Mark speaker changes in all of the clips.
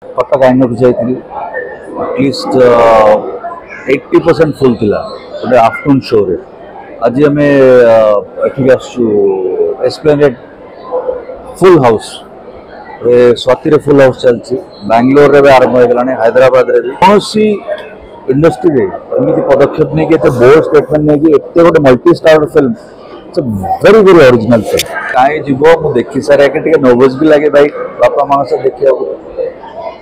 Speaker 1: कटक आईनक्स जाइए at least 80% full थिला गोटे आफ्टरनून शो रे आज आम एठिक आसु एस्प्लेनेड फुल हाउस स्वाति रे फुल हाउस चलती बैंगलोर रे आरंभ हो गलानी हैदराबाद रे कौन सी इंडस्ट्री रे एमती पदक्षेप नहीं कि बोल्ड स्टेटमेंट नहीं कि एते गोटे multi star film it's very very original film कहीं जीव मुझे देखी सारे टे नर्वस भी लगे भाई बापा माँ से देखा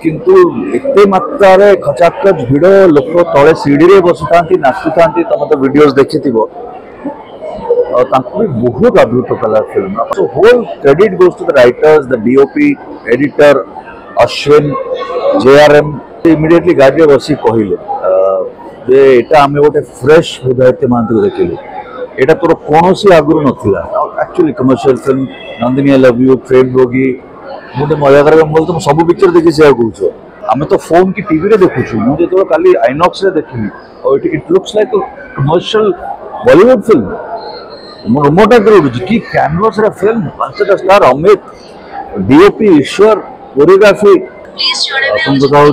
Speaker 1: किंतु एते मात्रा खचाखच भिड़ लोक तले सीढ़ी रे बसु था नाचु था तुम तो वीडियोस देखी भी बहुत अद्भुत कला film so whole credit goes to the writers the DOP editor Ashwin JRM immediately गाड़ी में बसी कहले एटा आम गोटे फ्रेश हृदय महांती को देखिलु एटा तोर कौन आगुरी नाला actually commercial film Nandini I love you frame रोगी मुझे मजा कर बोलते तुम सब पिक्चर देखी से कह आम तो फोन की टीवी रे देखु मुझे जो कल आइनॉक्स रे देखी और it looks like commercial Bollywood film रोमोटा कर कि कैनवास रे फिल्म 5टा star Amit DOP Ishwar choreography तुम देखा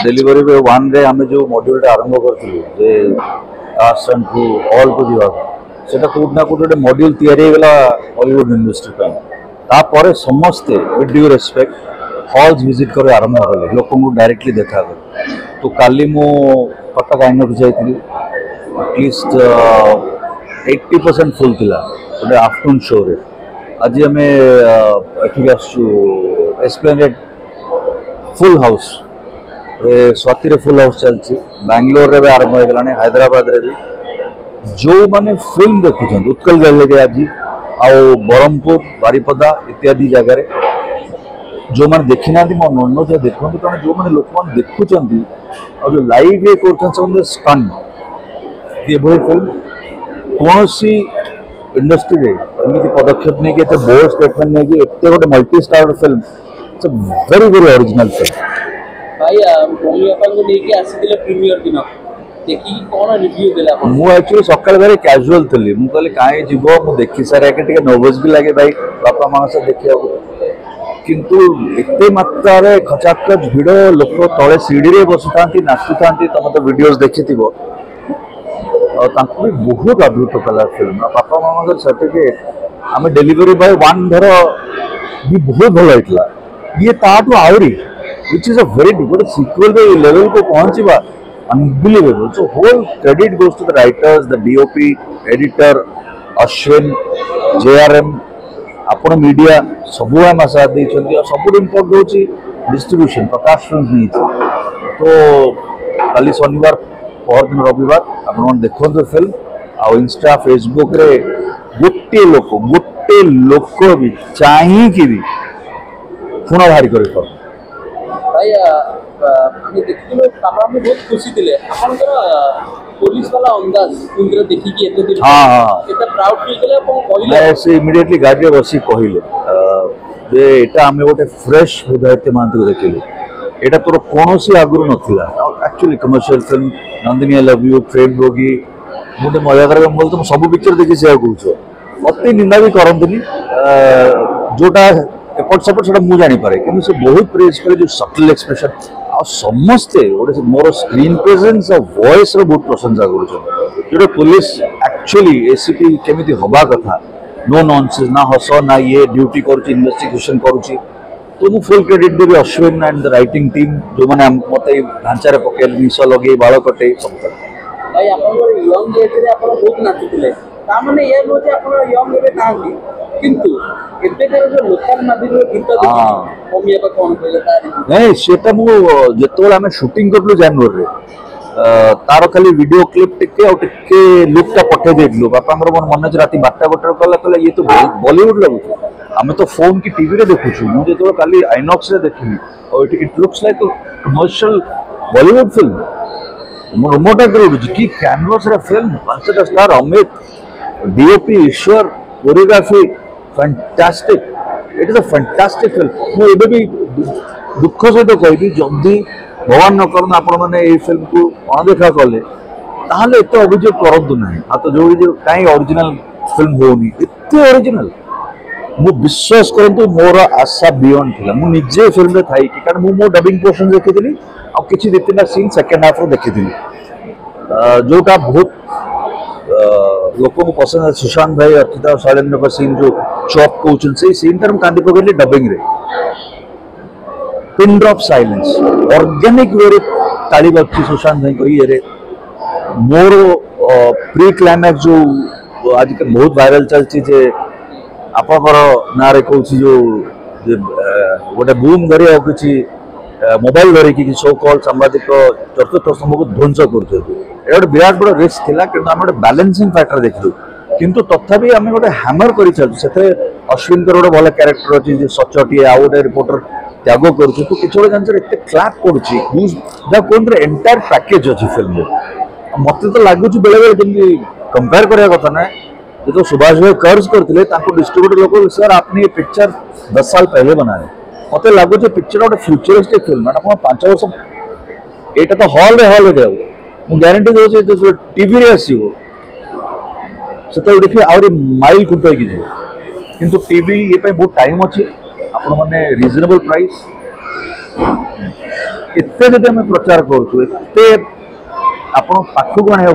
Speaker 1: डेलीवरी वे वन रे आम जो मॉड्यूल आरंभ करूँ कास्ट एंड क्रू ऑल को दिवाक सेटा कोट ना कोट मॉड्यूल तैयारी गला हॉलीवुड इंडस्ट्री पे तापर समस्ते with due respect halls visit कर आरंभ कले लोक डायरेक्टली देखा कर तो काली मु कटक आईनक्स जाइए एटलिस्ट 80% फुल थिला गोटे आफ्टरनून शो रे आज आम एठिक आसु एस्प्लेनेड फुल हाउस स्वाति रे फुल हाउस चलती बैंगलोर रे आरंभ हो गलानी हैदराबाद रे जो माने फिल्म देखुछन उत्कल गैलेरी आज आउ बरहमपुर बारिपदा इत्यादि जगह जो मैंने देखी ना मो अनुरोध देखते कारण जो मैंने लोक मैंने देखुं और जो लाइव ये कर स्टन फिल्म कौन सी इंडस्ट्री रे एमती पदक्षेप नहीं कि बोल्ड स्टेटमेंट नहीं कि एते गोटे multi star film it's very very original film
Speaker 2: भाई मम्मी पापा को लेके आसीले प्रीमियर दिन देखि कोन रिव्यू देला
Speaker 1: मु एक्चुअली सकाळ बेरे कैजुअल थली मु कहले काहे जीवो मु देखि सारे टे नर्वस भी लगे भाई बापा माँ से देखा किंतु एते मात्रा खचाखच भिड़ लोक तले सीढ़ी रे बसु था नाचु था तुम तो वीडियोस देखी भी बहुत अद्भुत कला फिल्म बापा माँ सर्टिफिकेट आम डेलीवरी बॉय वन धर भी बहुत भल होता ये ताठू आहरी which is a very good sequel the level को पहुंचीबा unbelievable so whole credit goes to the writers the DOP editor Ashwin JRM आपण मीडिया सबू आम साथ देछंती और सबू इम्पोर्ट होची डिस्ट्रीब्यूशन प्रकाश फिल्म नहीं तो कल शनिवार पर दिन रविवार आपण देखो फिल्म आ इंस्टा फेसबुक रे गोटे लोक भी चाहिए भी खुणा भारी कर
Speaker 2: भाई আমি দেখিলো পাপা আমি বহুত খুশি দিলে আপনার পুলিশ वाला अंदाज सुंदर देखि कि एते दिन एते प्राउड फील केले अपन कहिले
Speaker 1: से इमिडिएटली गाड़ी रे बसी कहिले जे एटा हम गोटे फ्रेश हृदय महांती को देखिलु एटा तोर कोनोसी आगुरी नथिला actually commercial film Nandini I love you frame रोगी मुझे मजा कर बोलते तुम सब पिक्चर देखी से कह अति निंदा भी करंतनी जोटा एपट सेपट से मुझे जानीपे कि से बहुत प्रेज करे जो सटल एक्सप्रेशन आ समस्ते गोटे मोर स्क्रीन प्रेजेंस और वॉइस रो बहुत प्रशंसा कर पुलिस एक्चुअली एसीपी केमिति हवा कथा नो नॉनसेंस ना हस ना ये ड्यूटी करुच्ची इन्वेस्टिगेशन करुच्ची तो मुझे full credit Devi Ashwin and the writing team जो मैंने मत ढांचा पकड़े निश लगे बाल कटे सब
Speaker 2: भाई यंग एज रे आपण बहुत नाचुले ता माने ये नो जे आपण यंग एबे नांती किंतु एबेकार जो लोकल माध्यम रे गीत देखि मम्मी बाबा कोन कहले तारी
Speaker 1: नहीं सेटा मु जेतोल हमें शूटिंग करलु जानवर रे तार खाली वीडियो क्लिप टिके लुक टा पठे देलु बापांगर मन मन राती 12टा गोटर कला कला ये तो बॉलीवुड लगु हमें तो फोन की टीवी रे देखु मुझे जो कल आइनॉक्स रे देखी और it looks like commercial Bollywood film रोमोटा कर कि कैनवास रे फिल्म 5टा star Amit DOP Ishwar choreography fantastic it is a fantastic film मु एबे भी दुख सहित कहबी जल्दी भगवान न करना आपण माने ए फिल्म को अनदेखा कले ताहले एते अभियोग करंतु नाही आ तो जो कहीं ओरिजिनल फिल्म होनी एते ओरिजिनल मु विश्वास करंतु मोर आशा बियॉन्ड थिला मु निजे फिल्म रे थाई कि कारण मु मो डबिंग पोर्शन देखिथिली आ किछि दे तीन सीन सेकंड हाफ रो देखिथिली जोटा बहुत लोक को पसंद है सुशांत भाई अर्चिता शैलेंद्र का सीन जो चॉप कहउछन से सीन तर कांदी पकड़ली डबिंग रे pin drop silence organic way रे ताली बक्सी सुशांत भाई को ये रे मोर प्री क्लाइमैक्स जो आज के बहुत वायरल चलची जे आपकर ना रे कहउछि जो गोटे बूम धरी आ किछि मोबाइल धरी कि सो कॉल सांबादिक चतुर्थ स्तंभ को ध्वंस करते ये गोटे विराट बड़ रिस्क थिला कि आम गोटे बैलेंसिंग फैक्टर देखलु किंतु तथापि आम गोटे हैमर कर चलु से अश्विन गोटे भल क्यारेक्टर अच्छी सचटी आउ गोटे रिपोर्टर त्याग कर किसी गोटे जिन एत क्लाप पड़े एंटायर पैकेज अच्छी फिल्म मत तो लगुच बेले बेले जमी कंपेयर करने कथा ना जो सुभाष भाई कर्ज करते डिस्ट्रीब्यूटर लोग सर आपने ये पिक्चर 10 साल पहले बनाए मत लगुच पिक्चर गोटे फ्यूचरिस्टिक फिल्म आप 5 वर्ष यहाँ तो हॉल रे जाऊ मुझे ग्यारंटी दूसरे टीवी रे आसो से देखिए आहरी माइल खुंट कि टीवी ये बहुत टाइम अच्छे आपण मैंने रिजनेबल प्राइस एते जब आम प्रचार करते आपण पाखक आने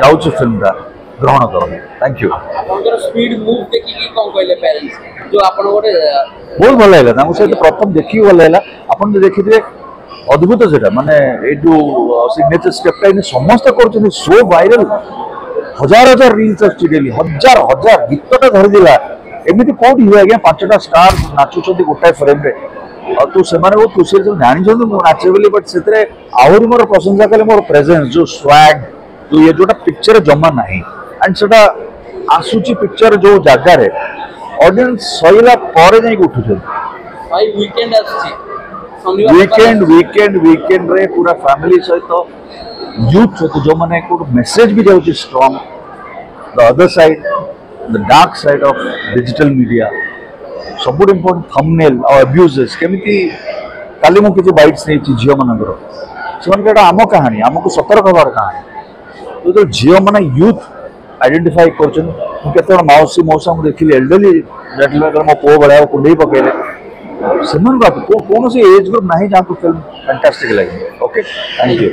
Speaker 1: जाऊँ फिल्मटा ग्रहण कर थैंक यू
Speaker 2: स्पीड मूव देखिए कौन कहले पेरेंट्स जो आपण गोटे
Speaker 1: बहुत भल लगा सहित प्रथम देखिए भल लगा आपन देखिए अद्भुत से माने ये जो सिग्नेचर स्टेपटा समस्त कर सो वायरल हजार हजार रील्स डेली हजार हजार गीतटा धरिदेला एमती कौट हुए आज्ञा 5टा स्टार नाचुंट गोटाए फ्रेम रे तो से बहुत खुशी जानी नाचे बोली बट से आहरी मोर प्रशंसा कले मोर प्रेजेंस जो स्वैग जो ये जोटा पिक्चर जमा ना एंड से आसूची पिक्चर जो जगार ऑडियंस सैला पर जाई उठुछन
Speaker 2: भाई वीकेंड आछि
Speaker 1: वीकेंड रे पूरा फैमिली सहित यूथ जो माने को मेसेज भी जाउची strong the other side the dark side of digital media सबुठ इम्पोर्टेंट थंबनेल और अब्यूजेस केमिति काली मु किछि बाइट्स नै छि झियो मनगर से आम कहानी आमको सतर्क हबार कहानी तो झियो माने यूथ आइडेंटिफाई कर मौसी मौसा मुझे देखिए एल्डरली जेटलमैन मो पो भाया कुंडे पकड़े से कौन एज ग्रुप ना जहाँ को फिल्म फैंटास्टिक लगे ओके थैंक यू।